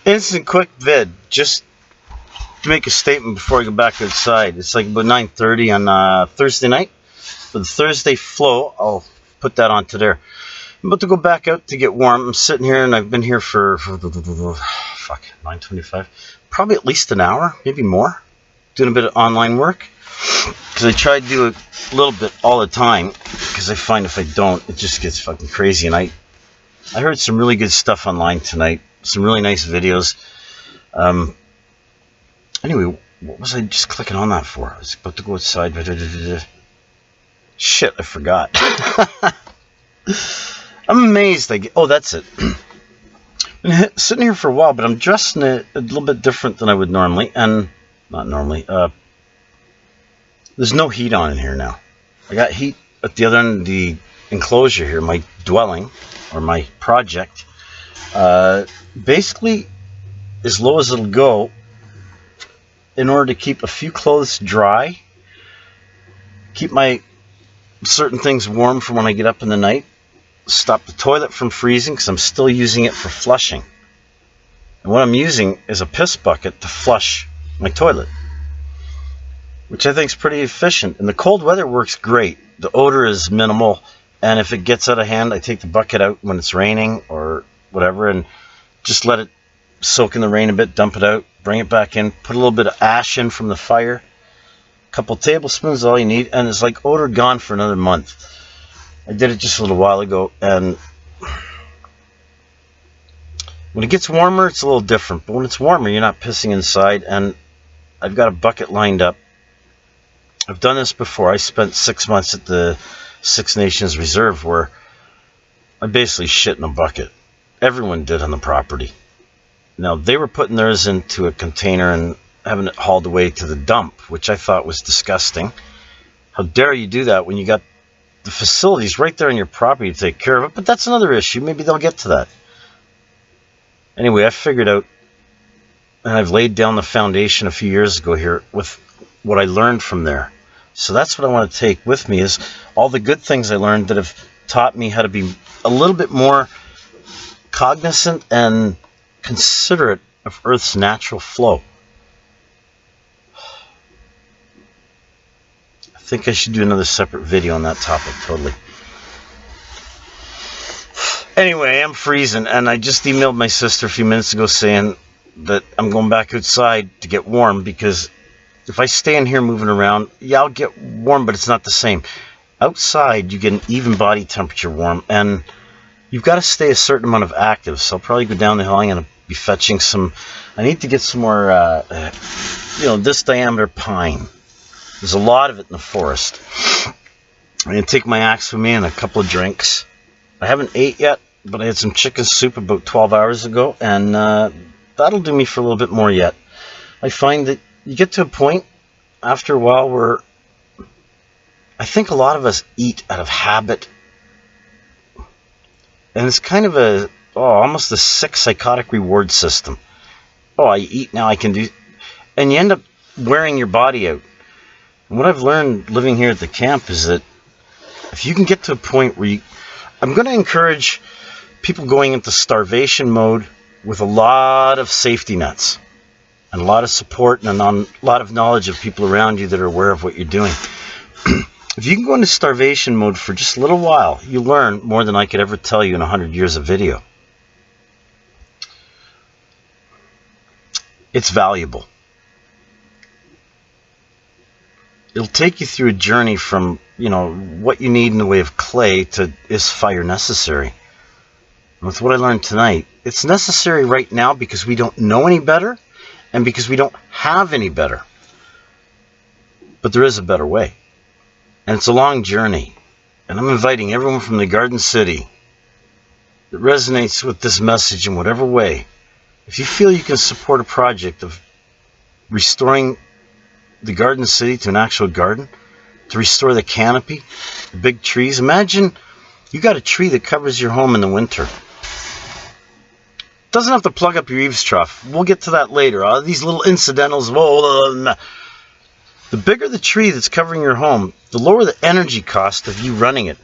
Instant quick vid, just to make a statement before I go back outside. It's like about 9:30 on Thursday night. For the Thursday flow, I'll put that onto there. I'm about to go back out to get warm. I'm sitting here and I've been here for 9:25. Probably at least an hour, maybe more. Doing a bit of online work. Because I try to do a little bit all the time. Because I find if I don't, it just gets fucking crazy. And I heard some really good stuff online tonight. Some really nice videos. Anyway, what was I just clicking on that for? I was about to go outside. Shit, I forgot. I'm amazed. Oh, that's it. Been sitting here for a while, but I'm dressing it a little bit different than I would normally. And, not normally. There's no heat on in here now. I got heat at the other end of the enclosure here, my dwelling, or my project. Basically, as low as it'll go, in order to keep a few clothes dry, keep my certain things warm for when I get up in the night, stop the toilet from freezing because I'm still using it for flushing. And what I'm using is a piss bucket to flush my toilet, which I think is pretty efficient. And the cold weather works great. The odor is minimal, and if it gets out of hand, I take the bucket out when it's raining or whatever and just let it soak in the rain a bit, dump it out, bring it back in, put a little bit of ash in from the fire, a couple tablespoons is all you need, and it's like odor gone for another month. I did it just a little while ago, and when it gets warmer, it's a little different, but when it's warmer, you're not pissing inside, and I've got a bucket lined up. I've done this before. I spent 6 months at the Six Nations Reserve where I basically shit in a bucket. Everyone did on the property. Now, they were putting theirs into a container and having it hauled away to the dump, which I thought was disgusting. How dare you do that when you got the facilities right there on your property to take care of it? But that's another issue. Maybe they'll get to that. Anyway, I figured out, and I've laid down the foundation a few years ago here with what I learned from there. So that's what I want to take with me, is all the good things I learned that have taught me how to be a little bit more cognizant and considerate of Earth's natural flow. I think I should do another separate video on that topic, totally. Anyway, I'm freezing, and I just emailed my sister a few minutes ago saying that I'm going back outside to get warm, because if I stay in here moving around, yeah, I'll get warm, but it's not the same. Outside, you get an even body temperature warm, and you've got to stay a certain amount of active. So I'll probably go down the hill. I'm going to be fetching some. I need to get some more, this diameter pine. There's a lot of it in the forest. I'm going to take my axe with me and a couple of drinks. I haven't ate yet, but I had some chicken soup about 12 hours ago, and that'll do me for a little bit more yet. I find that you get to a point after a while where I think a lot of us eat out of habit. And it's kind of almost a sick, psychotic reward system. Oh, I eat now, I can do. And you end up wearing your body out. And what I've learned living here at the camp is that if you can get to a point where I'm going to encourage people going into starvation mode with a lot of safety nets and a lot of support and a lot of knowledge of people around you that are aware of what you're doing. If you can go into starvation mode for just a little while, you learn more than I could ever tell you in 100 years of video. It's valuable. It'll take you through a journey from, what you need in the way of clay to, is fire necessary? And with what I learned tonight, it's necessary right now because we don't know any better and because we don't have any better. But there is a better way. And it's a long journey. And I'm inviting everyone from the Garden City that resonates with this message in whatever way. If you feel you can support a project of restoring the Garden City to an actual garden, to restore the canopy, the big trees. Imagine you got a tree that covers your home in the winter. Doesn't have to plug up your eaves trough. We'll get to that later. These little incidentals. The bigger the tree that's covering your home, the lower the energy cost of you running it.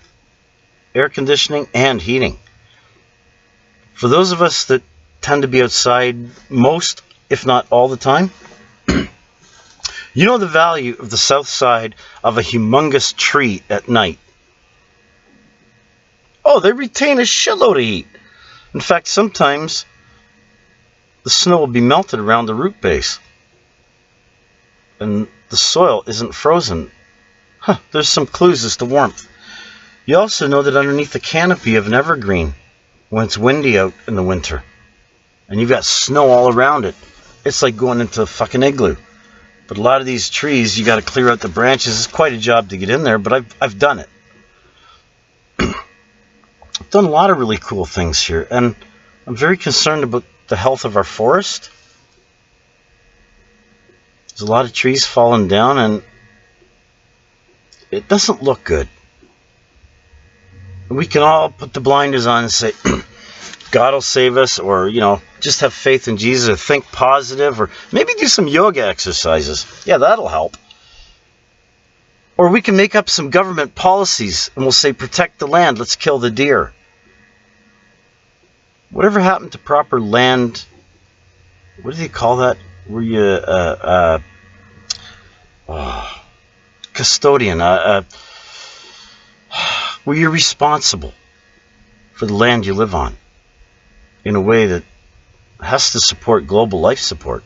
Air conditioning and heating. For those of us that tend to be outside most, if not all the time. You know the value of the south side of a humongous tree at night? Oh, they retain a shitload of heat. In fact, sometimes the snow will be melted around the root base, and the soil isn't frozen. There's some clues as to warmth. You also know that underneath the canopy of an evergreen, when it's windy out in the winter, and you've got snow all around it, it's like going into a fucking igloo. But a lot of these trees, you got to clear out the branches. It's quite a job to get in there, but I've done it. I've done a lot of really cool things here, and I'm very concerned about the health of our forest. There's a lot of trees falling down, and it doesn't look good. We can all put the blinders on and say, God will save us, or, just have faith in Jesus, or think positive, or maybe do some yoga exercises. Yeah, that'll help. Or we can make up some government policies, and we'll say, protect the land, let's kill the deer. Whatever happened to proper land, what do they call that? Were you custodian? Where you're responsible for the land you live on in a way that has to support global life support.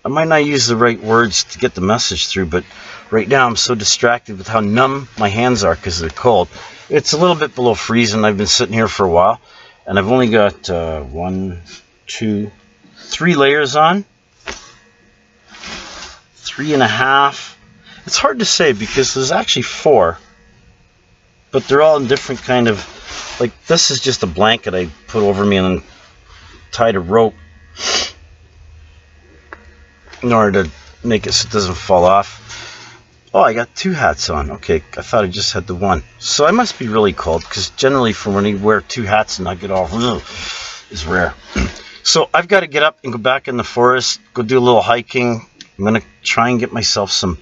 I might not use the right words to get the message through, but right now I'm so distracted with how numb my hands are because they're cold. It's a little bit below freezing. I've been sitting here for a while, and I've only got 1, 2, 3 layers on. 3.5. It's hard to say because there's actually 4, but they're all in different kind of, like this is just a blanket I put over me and then tied a rope in order to make it so it doesn't fall off. Oh, I got 2 hats on. Okay, I thought I just had the one. So I must be really cold because generally for when you wear 2 hats and not get all is rare. So I've got to get up and go back in the forest, go do a little hiking. I'm going to try and get myself some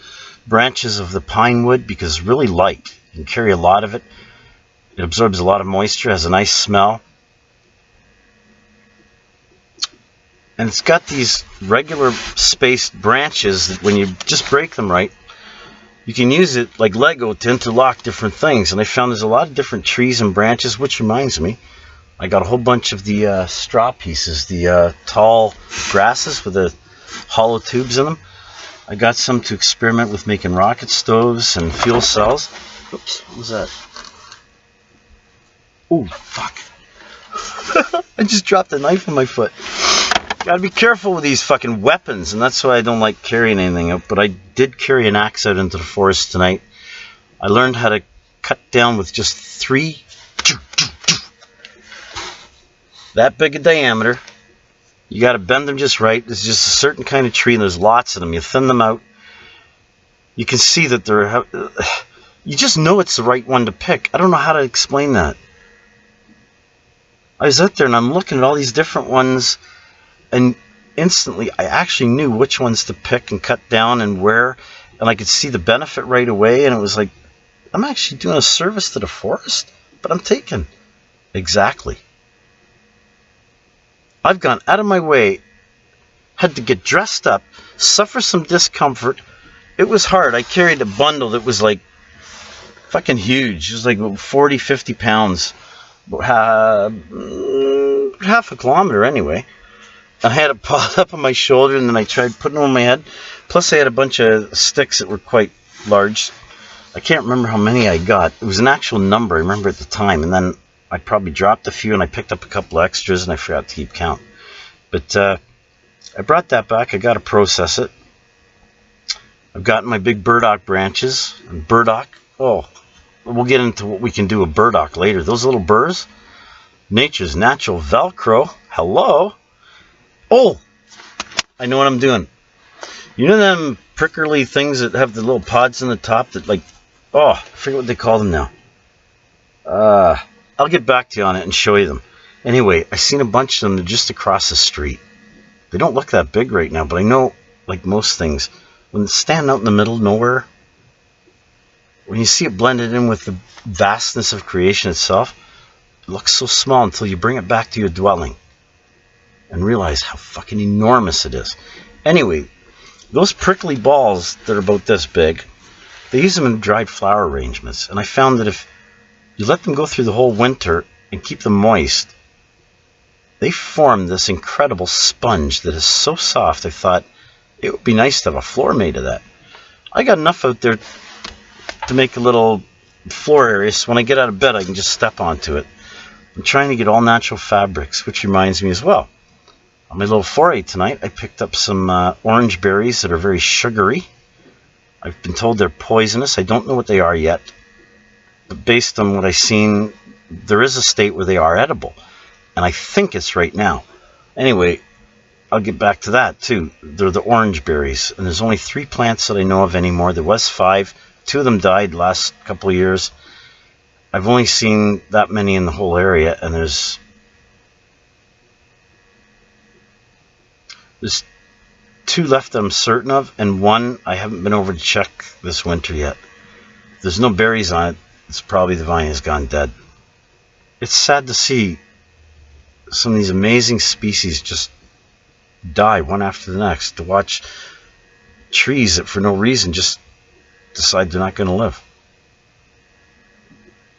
branches of the pine wood because it's really light. You can carry a lot of it. It absorbs a lot of moisture, has a nice smell. And it's got these regular spaced branches that when you just break them right, you can use it like Lego to interlock different things. And I found there's a lot of different trees and branches, which reminds me, I got a whole bunch of the straw pieces, the tall grasses with the hollow tubes in them. I got some to experiment with making rocket stoves and fuel cells. Oops, what was that? Oh, fuck. I just dropped a knife in my foot. Gotta be careful with these fucking weapons, and that's why I don't like carrying anything out. But I did carry an axe out into the forest tonight. I learned how to cut down with just 3, that big a diameter. You got to bend them just right. There's just a certain kind of tree, and there's lots of them. You thin them out. You can see that they're... You just know it's the right one to pick. I don't know how to explain that. I was out there, and I'm looking at all these different ones, and instantly I actually knew which ones to pick and cut down and where, and I could see the benefit right away, and it was like, I'm actually doing a service to the forest, but I'm taking. Exactly. I've gone out of my way, had to get dressed up, suffer some discomfort. It was hard. I carried a bundle that was like fucking huge. It was like 40, 50 pounds. Half a kilometer anyway. I had it piled up on my shoulder, and then I tried putting it on my head. Plus I had a bunch of sticks that were quite large. I can't remember how many I got. It was an actual number, I remember at the time, and then I probably dropped a few, and I picked up a couple of extras, and I forgot to keep count. But I brought that back. I got to process it. I've got my big burdock branches. And burdock, oh, we'll get into what we can do with burdock later. Those little burrs, nature's natural Velcro. Hello. Oh, I know what I'm doing. You know them prickly things that have the little pods in the top that like, oh, I forget what they call them now. I'll get back to you on it and show you them. Anyway, I seen a bunch of them just across the street. They don't look that big right now, but I know, like most things, when it's standing out in the middle of nowhere, when you see it blended in with the vastness of creation itself, It looks so small until you bring it back to your dwelling and realize how fucking enormous it is. Anyway, those prickly balls that are about this big, they use them in dried flower arrangements. And I found that if you let them go through the whole winter and keep them moist, they form this incredible sponge that is so soft. I thought it would be nice to have a floor made of that. I got enough out there to make a little floor area so when I get out of bed I can just step onto it. I'm trying to get all natural fabrics, which reminds me as well. On my little foray tonight, I picked up some orange berries that are very sugary. I've been told they're poisonous. I don't know what they are yet. But based on what I've seen, there is a state where they are edible. And I think it's right now. Anyway, I'll get back to that too. They're the orange berries. And there's only 3 plants that I know of anymore. There was 5. 2 of them died last couple of years. I've only seen that many in the whole area. And there's 2 left I'm certain of, and 1 I haven't been over to check this winter yet. If there's no berries on it, it's probably the vine has gone dead. It's sad to see some of these amazing species just die one after the next, to watch trees that for no reason just decide they're not going to live.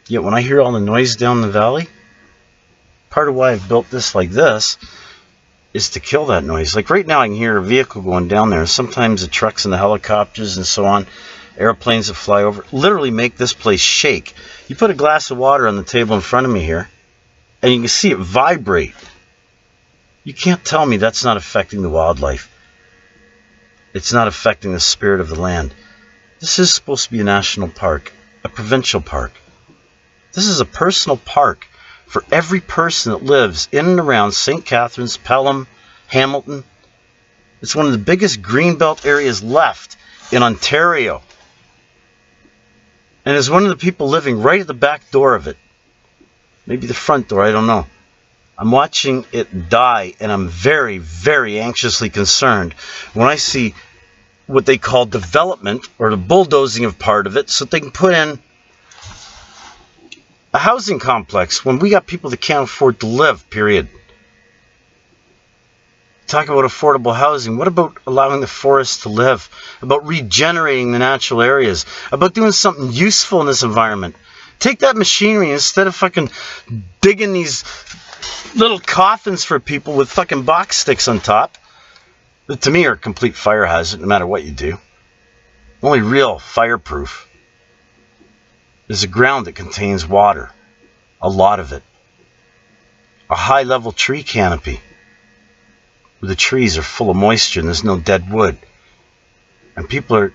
Yet when I hear all the noise down the valley, part of why I've built this like this is to kill that noise. Like right now I can hear a vehicle going down there. Sometimes the trucks and the helicopters and so on, airplanes that fly over, literally make this place shake. You put a glass of water on the table in front of me here, and you can see it vibrate. You can't tell me that's not affecting the wildlife. It's not affecting the spirit of the land. This is supposed to be a national park, a provincial park. This is a personal park for every person that lives in and around St. Catharines, Pelham, Hamilton. It's one of the biggest greenbelt areas left in Ontario. And as one of the people living right at the back door of it, maybe the front door, I don't know, I'm watching it die, and I'm very, very anxiously concerned when I see what they call development, or the bulldozing of part of it, so they can put in a housing complex when we got people that can't afford to live, period. Talk about affordable housing. What about allowing the forest to live? About regenerating the natural areas? About doing something useful in this environment? Take that machinery, instead of fucking digging these little coffins for people with fucking box sticks on top, that to me are a complete fire hazard no matter what you do. Only real fireproof is a ground that contains water, a lot of it. A high-level tree canopy where the trees are full of moisture and there's no dead wood. And people are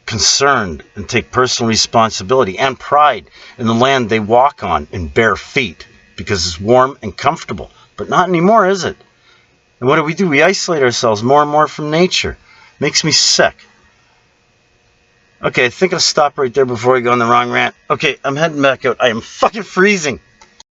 concerned and take personal responsibility and pride in the land they walk on in bare feet because it's warm and comfortable. But not anymore, is it? And what do? We isolate ourselves more and more from nature. Makes me sick. Okay, I think I'll stop right there before I go on the wrong rant. Okay, I'm heading back out. I am fucking freezing.